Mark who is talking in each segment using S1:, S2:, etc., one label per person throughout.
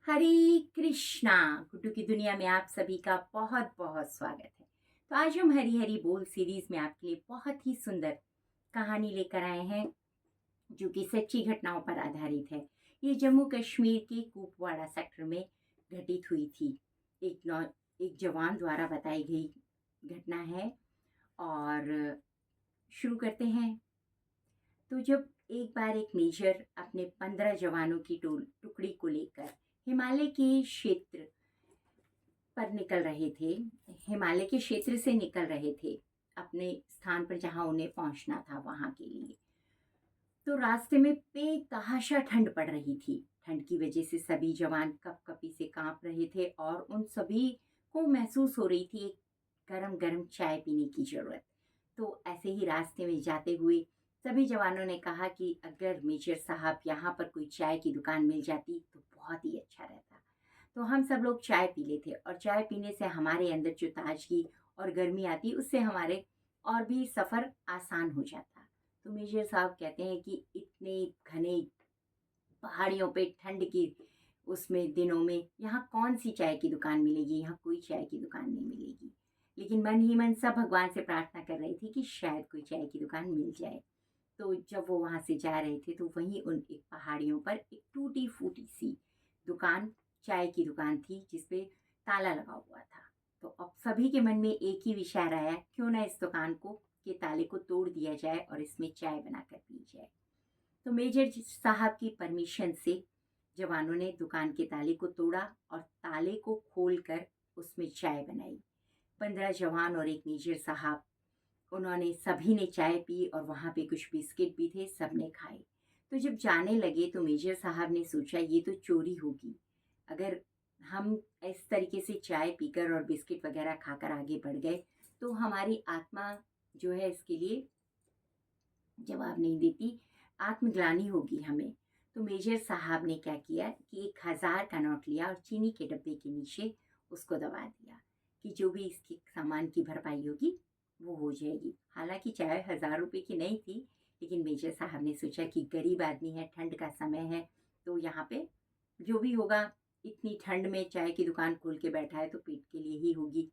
S1: हरे कृष्णा। गुड्डू की दुनिया में आप सभी का बहुत बहुत स्वागत है। तो आज हम हरी हरी बोल सीरीज में आपके लिए बहुत ही सुंदर कहानी लेकर आए हैं जो कि सच्ची घटनाओं पर आधारित है। ये जम्मू कश्मीर के कुपवाड़ा सेक्टर में घटित हुई थी। एक जवान द्वारा बताई गई घटना है। और शुरू करते हैं। तो जब एक बार एक मेजर अपने 15 जवानों की टुकड़ी को लेकर हिमालय के क्षेत्र पर निकल रहे थे हिमालय के क्षेत्र से निकल रहे थे अपने स्थान पर जहां उन्हें पहुंचना था वहां के लिए। तो रास्ते में बेतहाशा ठंड पड़ रही थी। ठंड की वजह से सभी जवान कपकपी से कांप रहे थे और उन सभी को महसूस हो रही थी एक गरम गरम चाय पीने की जरूरत। तो ऐसे ही रास्ते में जाते हुए सभी जवानों ने कहा कि अगर मेजर साहब यहाँ पर कोई चाय की दुकान मिल जाती तो बहुत ही अच्छा रहता। तो हम सब लोग चाय पी लेते और चाय पीने से हमारे अंदर जो ताजगी और गर्मी आती उससे हमारे और भी सफ़र आसान हो जाता। तो मेजर साहब कहते हैं कि इतने घने पहाड़ियों पे ठंड की उसमें दिनों में यहाँ कौन सी चाय की दुकान मिलेगी, यहाँ कोई चाय की दुकान नहीं मिलेगी। लेकिन मन ही मन सब भगवान से प्रार्थना कर रहे थे कि शायद कोई चाय की दुकान मिल जाए। तो जब वो वहाँ से जा रहे थे तो वहीं उन एक पहाड़ियों पर एक टूटी फूटी सी दुकान, चाय की दुकान थी जिसपे ताला लगा हुआ था। तो अब सभी के मन में एक ही विचार आया, क्यों ना इस दुकान को के ताले को तोड़ दिया जाए और इसमें चाय बनाकर पी जाए। तो मेजर साहब की परमिशन से जवानों ने दुकान के ताले को तोड़ा और ताले को खोलकर उसमें चाय बनाई। 15 जवान और एक मेजर साहब, उन्होंने सभी ने चाय पी और वहाँ पे कुछ बिस्किट भी थे, सबने खाए। तो जब जाने लगे तो मेजर साहब ने सोचा ये तो चोरी होगी। अगर हम इस तरीके से चाय पीकर और बिस्किट वगैरह खाकर आगे बढ़ गए तो हमारी आत्मा जो है इसके लिए जवाब नहीं देती, आत्मग्लानि होगी हमें। तो मेजर साहब ने क्या किया कि 1,000 का नोट लिया और चीनी के डब्बे के नीचे उसको दबा दिया कि जो भी इसकी सामान की भरपाई होगी वो हो जाएगी। हालांकि चाय 1,000 रुपये की नहीं थी, लेकिन मेजर साहब ने सोचा कि गरीब आदमी है, ठंड का समय है, तो यहाँ पे जो भी होगा, इतनी ठंड में चाय की दुकान खोल के बैठा है तो पेट के लिए ही होगी।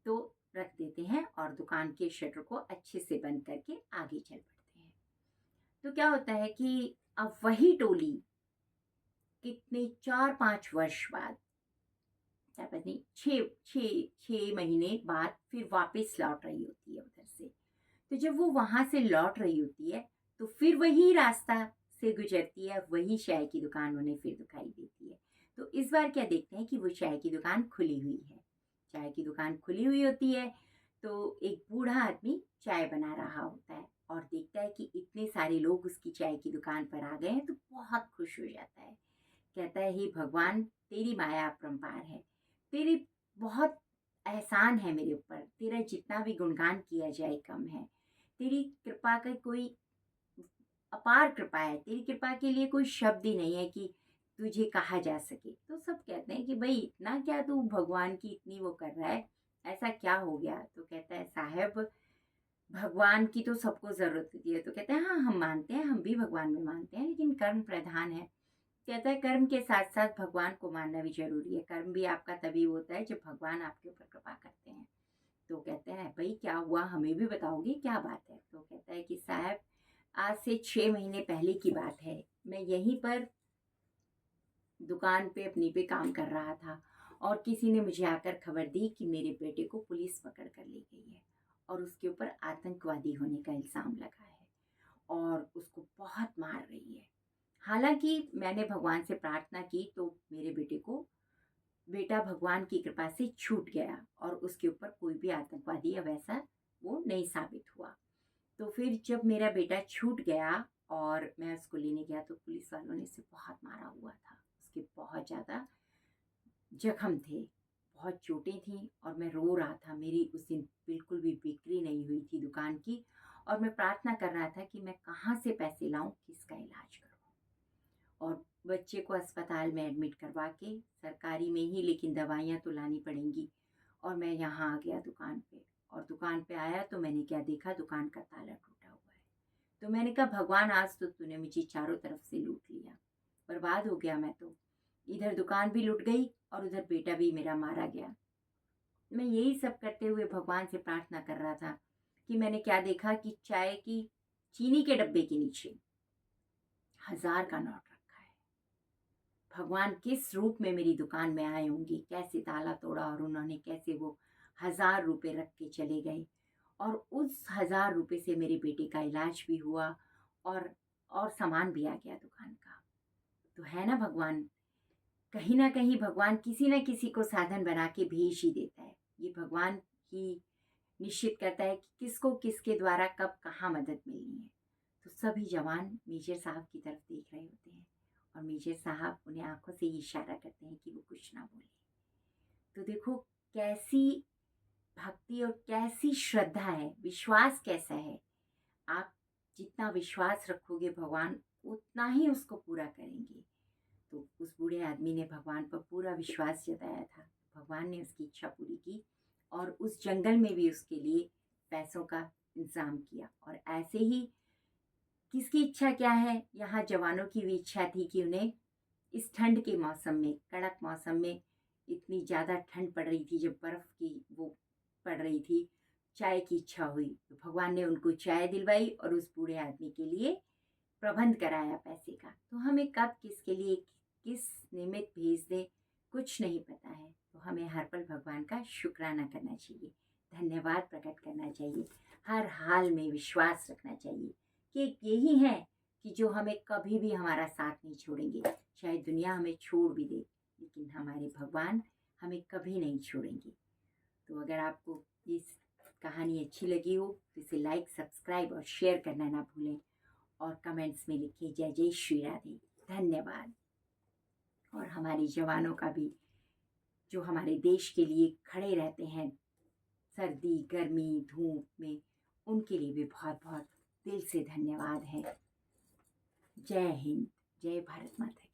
S1: तो रख देते हैं और दुकान के शटर को अच्छे से बंद करके आगे चल पड़ते हैं। तो क्या होता है कि अब वही टोली कितने 4-5 वर्ष बाद, क्या पता नहीं, 6 महीने बाद फिर वापस लौट रही होती है उधर से। तो जब वो वहां से लौट रही होती है तो फिर वही रास्ता से गुजरती है, वही चाय की दुकान उन्हें फिर दिखाई देती है। तो इस बार क्या देखते हैं कि वो चाय की दुकान खुली हुई है। चाय की दुकान खुली हुई होती है तो एक बूढ़ा आदमी चाय बना रहा होता है और देखता है कि इतने सारे लोग उसकी चाय की दुकान पर आ गए हैं तो बहुत खुश हो जाता है। कहता है, हे भगवान, तेरी माया अपरंपार है, तेरी बहुत एहसान है मेरे ऊपर, तेरा जितना भी गुणगान किया जाए कम है। तेरी कृपा का कोई अपार कृपा है, तेरी कृपा के लिए कोई शब्द ही नहीं है कि तुझे कहा जा सके। तो सब कहते हैं कि भाई इतना क्या तू भगवान की इतनी वो कर रहा है, ऐसा क्या हो गया। तो कहता है, साहब, भगवान की तो सबको जरूरत होती है। तो कहते हैं, हाँ हम मानते हैं, हम भी भगवान में मानते हैं, लेकिन कर्म प्रधान है। कहता है, कर्म के साथ साथ भगवान को मानना भी जरूरी है। कर्म भी आपका तभी होता है जब भगवान आपके ऊपर कृपा करते हैं। तो कहते हैं, भाई क्या हुआ, हमें भी बताओगे, क्या बात है। तो कहता है कि साहब, आज से 6 महीने पहले की बात है, मैं यहीं पर दुकान पे अपनी पे काम कर रहा था और किसी ने मुझे आकर खबर दी कि मेरे बेटे को पुलिस पकड़ कर ले गई है और उसके ऊपर आतंकवादी होने का इल्ज़ाम लगा है और उसको बहुत मार रही है। हालांकि मैंने भगवान से प्रार्थना की तो मेरे बेटा भगवान की कृपा से छूट गया और उसके ऊपर कोई भी आतंकवादी या वैसा वो नहीं साबित हुआ। तो फिर जब मेरा बेटा छूट गया और मैं उसको लेने गया तो पुलिस वालों ने उसे बहुत मारा हुआ था, उसके बहुत ज़्यादा जख्म थे, बहुत चोटें थी और मैं रो रहा था। मेरी उस दिन बिल्कुल भी बिक्री नहीं हुई थी दुकान की और मैं प्रार्थना कर रहा था कि मैं कहाँ से पैसे लाऊं, किसका इलाज करूं। और बच्चे को अस्पताल में एडमिट करवा के, सरकारी में ही, लेकिन दवाइयाँ तो लानी पड़ेंगी। और मैं यहाँ आ गया दुकान पे और दुकान पे आया तो मैंने क्या देखा, दुकान का ताला टूटा हुआ है। तो मैंने कहा, भगवान आज तो तूने मुझे चारों तरफ से लूट लिया, बर्बाद हो गया मैं तो। इधर दुकान भी लुट गई और उधर बेटा भी मेरा मारा गया। मैं यही सब करते हुए भगवान से प्रार्थना कर रहा था कि मैंने क्या देखा कि चाय की चीनी के डब्बे के नीचे 1000 का नोट रखा है। भगवान किस रूप में मेरी दुकान में आए होंगे, कैसे ताला तोड़ा और उन्होंने कैसे वो 1000 रुपये रख के चले गए। और उस 1000 रुपये से मेरे बेटे का इलाज भी हुआ और सामान भी आ गया दुकान का। तो है ना भगवान, कहीं ना कहीं भगवान किसी न किसी को साधन बना के भेज ही देता है। ये भगवान ही निश्चित करता है कि किसको किसके द्वारा कब कहाँ मदद मिलनी है। तो सभी जवान मेजर साहब की तरफ देख रहे होते हैं और मेजर साहब उन्हें आंखों से इशारा करते हैं कि वो कुछ ना बोले। तो देखो कैसी भक्ति और कैसी श्रद्धा है, विश्वास कैसा है। आप जितना विश्वास रखोगे भगवान उतना ही उसको पूरा करेंगे। तो उस बूढ़े आदमी ने भगवान पर पूरा विश्वास जताया था। भगवान ने उसकी इच्छा पूरी की और उस जंगल में भी उसके लिए पैसों का इंतजाम किया। और ऐसे ही किसकी इच्छा क्या है, यहाँ जवानों की भी इच्छा थी कि उन्हें इस ठंड के मौसम में, कड़क मौसम में, इतनी ज़्यादा ठंड पड़ रही थी, जब बर्फ़ की वो पड़ रही थी, चाय की इच्छा हुई। तो भगवान ने उनको चाय दिलवाई और उस बूढ़े आदमी के लिए प्रबंध कराया पैसे का। तो हमें कब किसके लिए किस निमित्त भेज दे कुछ नहीं पता है। तो हमें हर पल भगवान का शुक्राना करना चाहिए, धन्यवाद प्रकट करना चाहिए, हर हाल में विश्वास रखना चाहिए कि यही है कि जो हमें कभी भी हमारा साथ नहीं छोड़ेंगे। चाहे दुनिया हमें छोड़ भी दे, लेकिन हमारे भगवान हमें कभी नहीं छोड़ेंगे। तो अगर आपको इस कहानी अच्छी लगी हो तो इसे लाइक, सब्सक्राइब और शेयर करना ना भूलें। और कमेंट्स में लिखिए जय जय श्री राधे। धन्यवाद। और हमारे जवानों का भी, जो हमारे देश के लिए खड़े रहते हैं सर्दी, गर्मी, धूप में, उनके लिए भी बहुत बहुत दिल से धन्यवाद है। जय हिंद, जय भारत माता की।